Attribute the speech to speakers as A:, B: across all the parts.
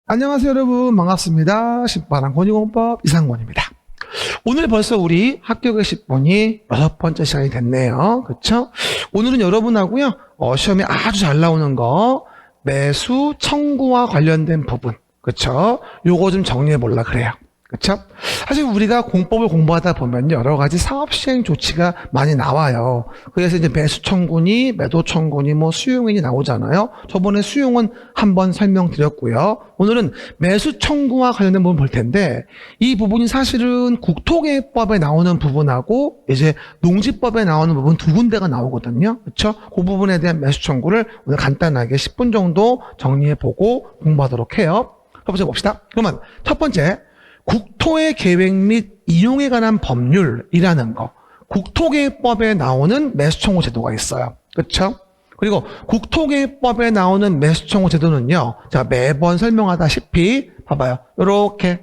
A: 안녕하세요 여러분, 반갑습니다. 신바람 권유공법 이상권입니다. 오늘 벌써 우리 학교 게시본이 6번째 시간이 됐네요. 그쵸? 오늘은 여러분하고요 시험에 아주 잘 나오는 거 매수 청구와 관련된 부분, 그쵸? 요거 좀 정리해 보려 그래요. 그쵸? 사실 우리가 공법을 공부하다 보면 여러 가지 사업시행 조치가 많이 나와요. 그래서 이제 매수 청구니, 매도 청구니, 수용인이 나오잖아요. 저번에 수용은 한번 설명드렸고요. 오늘은 매수 청구와 관련된 부분 볼 텐데, 이 부분이 사실은 국토개혁법에 나오는 부분하고 이제 농지법에 나오는 부분 두 군데가 나오거든요. 그쵸? 그 부분에 대한 매수 청구를 오늘 간단하게 10분 정도 정리해보고 공부하도록 해요. 첫 번째 봅시다. 그러면 첫 번째, 국토의 계획 및 이용에 관한 법률이라는 거. 국토계획법에 나오는 매수청구 제도가 있어요. 그렇죠? 그리고 국토계획법에 나오는 매수청구 제도는요, 제가 매번 설명하다시피 봐봐요. 이렇게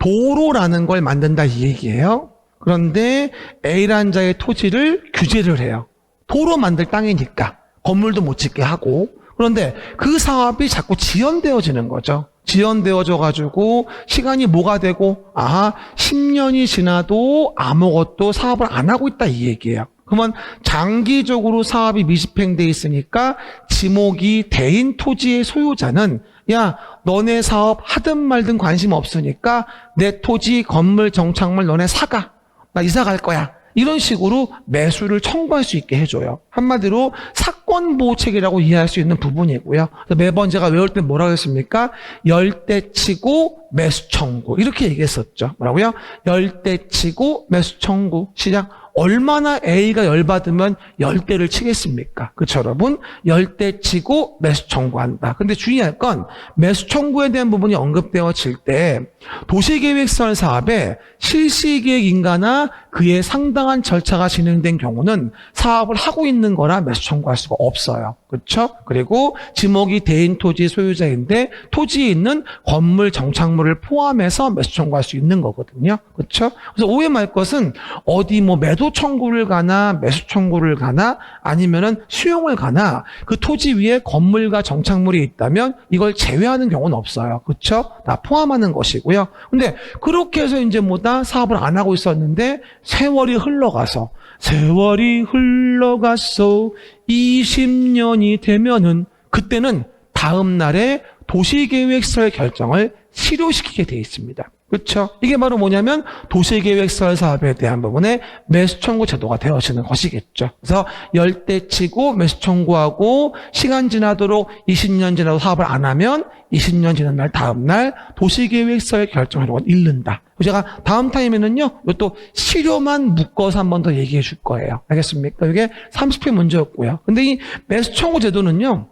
A: 도로라는 걸 만든다 이 얘기예요. 그런데 A라는 자의 토지를 규제를 해요. 도로 만들 땅이니까 건물도 못 짓게 하고. 그런데 그 사업이 자꾸 지연되어지는 거죠. 지연되어져 가지고 시간이 뭐가 되고 10년이 지나도 아무것도 사업을 안 하고 있다 이 얘기예요. 그러면 장기적으로 사업이 미집행돼 있으니까 지목이 대인 토지의 소유자는 야, 너네 사업 하든 말든 관심 없으니까 내 토지, 건물, 정착물 너네 사가. 나 이사 갈 거야. 이런 식으로 매수를 청구할 수 있게 해줘요. 한마디로 사건보호책이라고 이해할 수 있는 부분이고요. 매번 제가 외울 때 뭐라고 했습니까? 열대치고 매수청구 이렇게 얘기했었죠. 뭐라고요? 열대치고 매수청구. 시작. 얼마나 A가 열받으면 열대를 치겠습니까? 그렇죠 여러분? 열대치고 매수청구한다. 근데 주의할 건 매수청구에 대한 부분이 언급되어질 때 도시계획설 사업에 실시계획 인가나 그에 상당한 절차가 진행된 경우는 사업을 하고 있는 거라 매수청구할 수가 없어요. 그렇죠? 그리고 지목이 대인 토지 소유자인데 토지에 있는 건물, 정착물을 포함해서 매수청구할 수 있는 거거든요. 그렇죠? 그래서 오해 말 것은 어디 매도 청구를 가나 매수 청구를 가나 아니면은 수용을 가나 그 토지 위에 건물과 정착물이 있다면 이걸 제외하는 경우는 없어요. 그렇죠? 다 포함하는 것이고요. 근데 그렇게 해서 이제 사업을 안 하고 있었는데 세월이 흘러가서 20년이 되면은 그때는 다음 날에 도시계획설 결정을 실효시키게 돼 있습니다. 그렇죠? 이게 바로 뭐냐면 도시계획설 사업에 대한 부분에 매수청구 제도가 되어지는 것이겠죠. 그래서 열대치고 매수청구하고 시간 지나도록 20년 지나도 사업을 안 하면 20년 지난 날 다음 날 도시계획설 결정을 잃는다. 제가 다음 타임에는요, 이것도 실효만 묶어서 한 번 더 얘기해 줄 거예요. 알겠습니까? 이게 30회 문제였고요. 근데 이 매수청구 제도는요,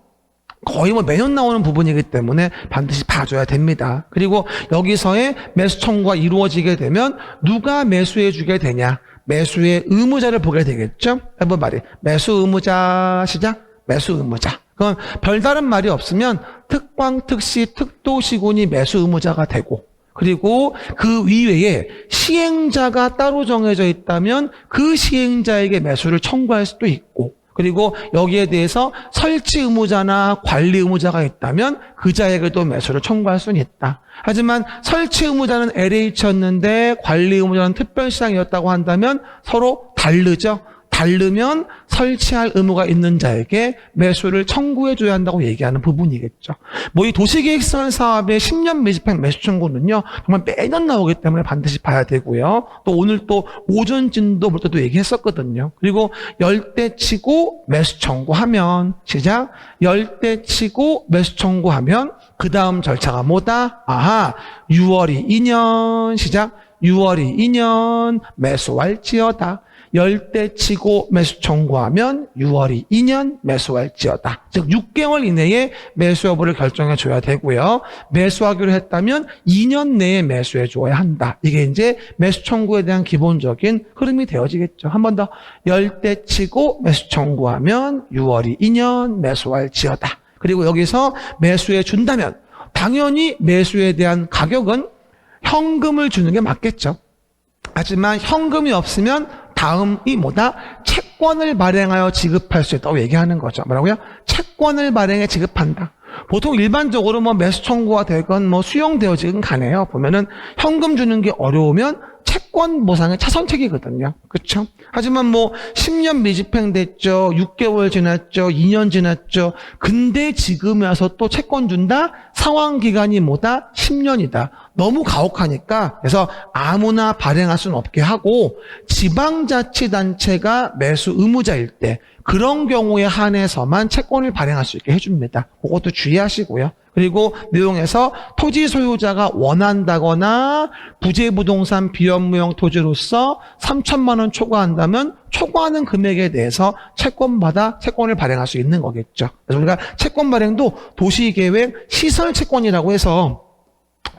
A: 거의 매년 나오는 부분이기 때문에 반드시 봐줘야 됩니다. 그리고 여기서의 매수 청구가 이루어지게 되면 누가 매수해 주게 되냐? 매수의 의무자를 보게 되겠죠? 해본 말이 매수 의무자 시작. 매수 의무자. 그건 별다른 말이 없으면 특광, 특시, 특도시군이 매수 의무자가 되고 그리고 그 이외에 시행자가 따로 정해져 있다면 그 시행자에게 매수를 청구할 수도 있고 그리고 여기에 대해서 설치 의무자나 관리 의무자가 있다면 그 자에게도 매수를 청구할 수는 있다. 하지만 설치 의무자는 LH였는데 관리 의무자는 특별시장이었다고 한다면 서로 다르죠. 다르면 설치할 의무가 있는 자에게 매수를 청구해줘야 한다고 얘기하는 부분이겠죠. 이 도시계획설 사업의 10년 미집행 매수 청구는요, 정말 매년 나오기 때문에 반드시 봐야 되고요. 또 오늘 또 오전 진도 볼 때도 얘기했었거든요. 그리고 열대치고 매수 청구하면, 시작. 열대치고 매수 청구하면 그 다음 절차가 뭐다? 6월이 2년, 시작. 6월이 2년 매수할지어다. 열대치고 매수 청구하면 6월이 2년 매수할지어다. 즉 6개월 이내에 매수 여부를 결정해 줘야 되고요. 매수하기로 했다면 2년 내에 매수해 줘야 한다. 이게 이제 매수 청구에 대한 기본적인 흐름이 되어지겠죠. 한 번 더. 열대치고 매수 청구하면 6월이 2년 매수할지어다. 그리고 여기서 매수해 준다면 당연히 매수에 대한 가격은 현금을 주는 게 맞겠죠. 하지만 현금이 없으면 다음이 뭐다? 채권을 발행하여 지급할 수 있다고 얘기하는 거죠. 뭐라고요? 채권을 발행해 지급한다. 보통 일반적으로 뭐 매수 청구가 되건 뭐 수용되어지건 간에요. 보면은 현금 주는 게 어려우면 채권 보상의 차선책이거든요. 그렇죠? 하지만 뭐 10년 미집행됐죠. 6개월 지났죠. 2년 지났죠. 근데 지금 와서 또 채권 준다? 상환 기간이 뭐다? 10년이다. 너무 가혹하니까 그래서 아무나 발행할 수는 없게 하고 지방자치단체가 매수 의무자일 때 그런 경우에 한해서만 채권을 발행할 수 있게 해줍니다. 그것도 주의하시고요. 그리고 내용에서 토지 소유자가 원한다거나 부재부동산 비업무용 토지로서 3천만 원 초과한다면 초과하는 금액에 대해서 채권을 발행할 수 있는 거겠죠. 그래서 우리가 채권 발행도 도시계획 시설 채권이라고 해서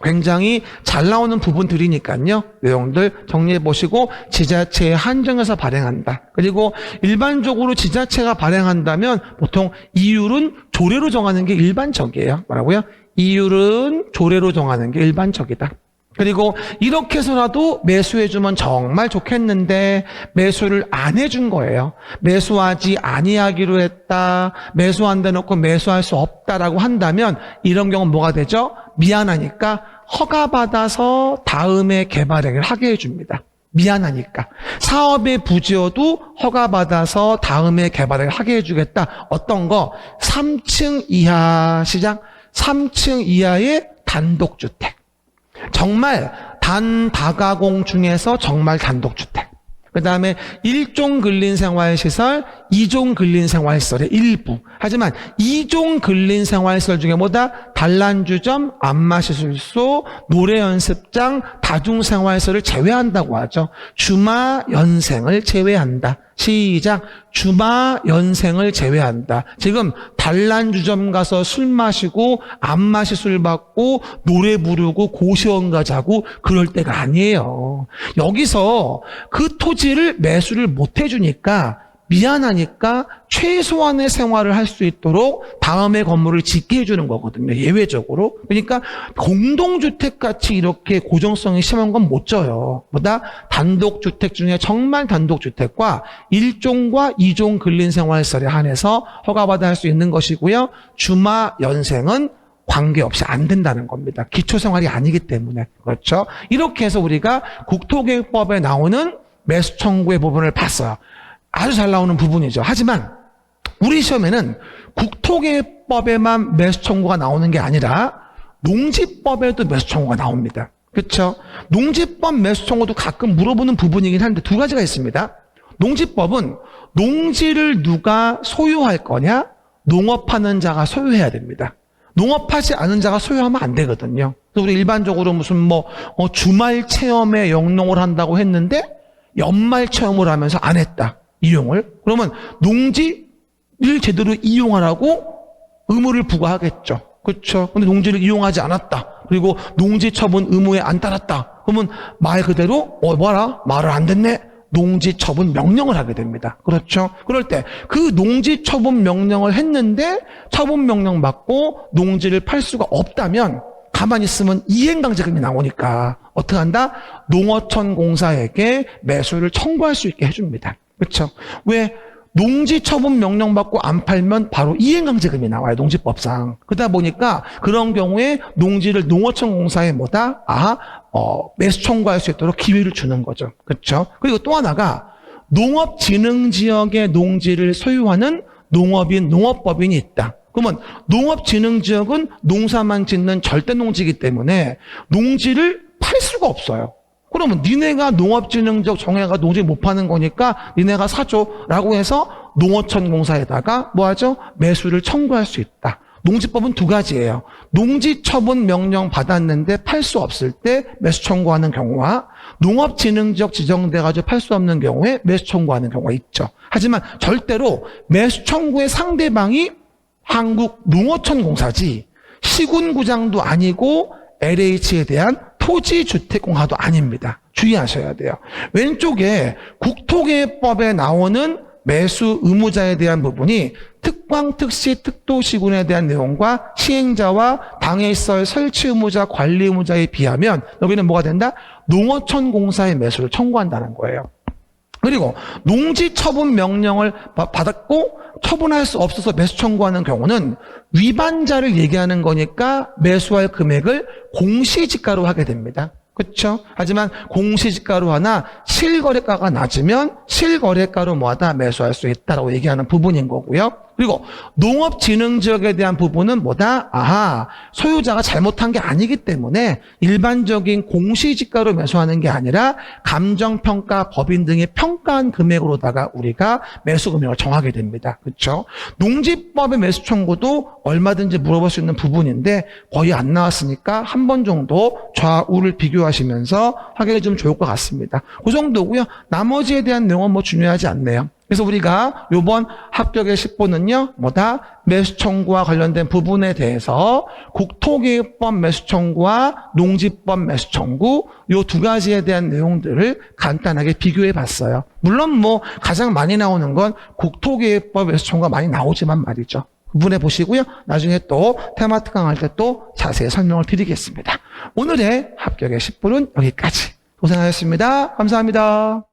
A: 굉장히 잘 나오는 부분들이니까요. 내용들 정리해 보시고 지자체에 한정해서 발행한다. 그리고 일반적으로 지자체가 발행한다면 보통 이율은 조례로 정하는 게 일반적이에요. 뭐라고요? 이율은 조례로 정하는 게 일반적이다. 그리고 이렇게 해서라도 매수해주면 정말 좋겠는데 매수를 안 해준 거예요. 매수하지 아니하기로 했다. 매수 안 돼놓고 매수할 수 없다라고 한다면 이런 경우는 뭐가 되죠? 미안하니까 허가받아서 다음에 개발행을 하게 해줍니다. 미안하니까. 사업에 부지어도 허가받아서 다음에 개발을 하게 해주겠다. 어떤 거? 3층 이하 시장, 3층 이하의 단독주택. 정말 다가공 중에서 정말 단독주택. 그 다음에 1종 근린생활시설, 2종 근린생활시설의 일부. 하지만 2종 근린생활시설 중에 뭐다? 단란주점, 안마시술소, 노래연습장, 다중생활시설을 제외한다고 하죠. 주마연생을 제외한다. 시작. 주마연생을 제외한다. 지금 단란주점 가서 술 마시고 안마시술 받고 노래 부르고 고시원가 자고 그럴 때가 아니에요. 여기서 그 토지를 매수를 못 해주니까 미안하니까 최소한의 생활을 할 수 있도록 다음에 건물을 짓게 해주는 거거든요. 예외적으로. 그러니까 공동주택같이 이렇게 고정성이 심한 건 못 져요. 보다 단독주택 중에 정말 단독주택과 1종과 2종 근린생활시설에 한해서 허가받아 할 수 있는 것이고요. 주마연생은 관계없이 안 된다는 겁니다. 기초생활이 아니기 때문에. 그렇죠? 이렇게 해서 우리가 국토계획법에 나오는 매수 청구의 부분을 봤어요. 아주 잘 나오는 부분이죠. 하지만 우리 시험에는 국토계획법에만 매수 청구가 나오는 게 아니라 농지법에도 매수 청구가 나옵니다. 그렇죠? 농지법 매수 청구도 가끔 물어보는 부분이긴 한데 두 가지가 있습니다. 농지법은 농지를 누가 소유할 거냐? 농업하는 자가 소유해야 됩니다. 농업하지 않은 자가 소유하면 안 되거든요. 그래서 우리 일반적으로 무슨 주말 체험에 영농을 한다고 했는데 연말 체험을 하면서 안 했다. 이용을. 그러면 농지를 제대로 이용하라고 의무를 부과하겠죠. 그렇죠. 근데 농지를 이용하지 않았다. 그리고 농지 처분 의무에 안 따랐다. 그러면 말 그대로 말을 안 듣네. 농지 처분 명령을 하게 됩니다. 그렇죠. 그럴 때 그 농지 처분 명령을 했는데 처분 명령 받고 농지를 팔 수가 없다면 가만히 있으면 이행강제금이 나오니까 어떻게 한다? 농어촌 공사에게 매수를 청구할 수 있게 해줍니다. 그렇죠? 왜? 농지 처분 명령 받고 안 팔면 바로 이행강제금이 나와요. 농지법상. 그러다 보니까 그런 경우에 농지를 농어촌 공사에 매수 청구할 수 있도록 기회를 주는 거죠. 그렇죠? 그리고 또 하나가 농업진흥지역의 농지를 소유하는 농업인, 농업법인이 있다. 그러면 농업진흥지역은 농사만 짓는 절대농지이기 때문에 농지를 팔 수가 없어요. 그러면 니네가 농업진흥지역 정해가 농지 못 파는 거니까 니네가 사줘라고 해서 농어촌 공사에다가 뭐하죠? 매수를 청구할 수 있다. 농지법은 두 가지예요. 농지 처분 명령 받았는데 팔 수 없을 때 매수 청구하는 경우와 농업진흥지역 지정돼가지고 팔 수 없는 경우에 매수 청구하는 경우가 있죠. 하지만 절대로 매수 청구의 상대방이 한국농어촌공사지 시군구장도 아니고 LH에 대한 토지주택공사도 아닙니다. 주의하셔야 돼요. 왼쪽에 국토계획법에 나오는 매수 의무자에 대한 부분이 특광, 특시, 특도시군에 대한 내용과 시행자와 당해시설 설치 의무자, 관리 의무자에 비하면 여기는 뭐가 된다? 농어촌 공사의 매수를 청구한다는 거예요. 그리고 농지 처분 명령을 받았고 처분할 수 없어서 매수 청구하는 경우는 위반자를 얘기하는 거니까 매수할 금액을 공시지가로 하게 됩니다. 그렇죠? 하지만 공시지가로 하나 실거래가가 낮으면 실거래가로 뭐하다 매수할 수 있다라고 얘기하는 부분인 거고요. 그리고 농업진흥지역에 대한 부분은 뭐다? 아하, 소유자가 잘못한 게 아니기 때문에 일반적인 공시지가로 매수하는 게 아니라 감정평가 법인 등이 평가한 금액으로다가 우리가 매수 금액을 정하게 됩니다. 그렇죠? 농지법의 매수 청구도 얼마든지 물어볼 수 있는 부분인데 거의 안 나왔으니까 한 번 정도 좌우를 비교하시면서 하기가 좀 좋을 것 같습니다. 그 정도고요. 나머지에 대한 내용은 뭐 중요하지 않네요. 그래서 우리가 이번 합격의 10번은요, 뭐다? 매수 청구와 관련된 부분에 대해서 국토기획법 매수 청구와 농지법 매수 청구, 요 두 가지에 대한 내용들을 간단하게 비교해 봤어요. 물론 뭐 가장 많이 나오는 건 국토기획법 매수 청구가 많이 나오지만 말이죠. 부분해 보시고요. 나중에 또 테마 특강할 때 또 자세히 설명을 드리겠습니다. 오늘의 합격의 10분은 여기까지. 고생하셨습니다. 감사합니다.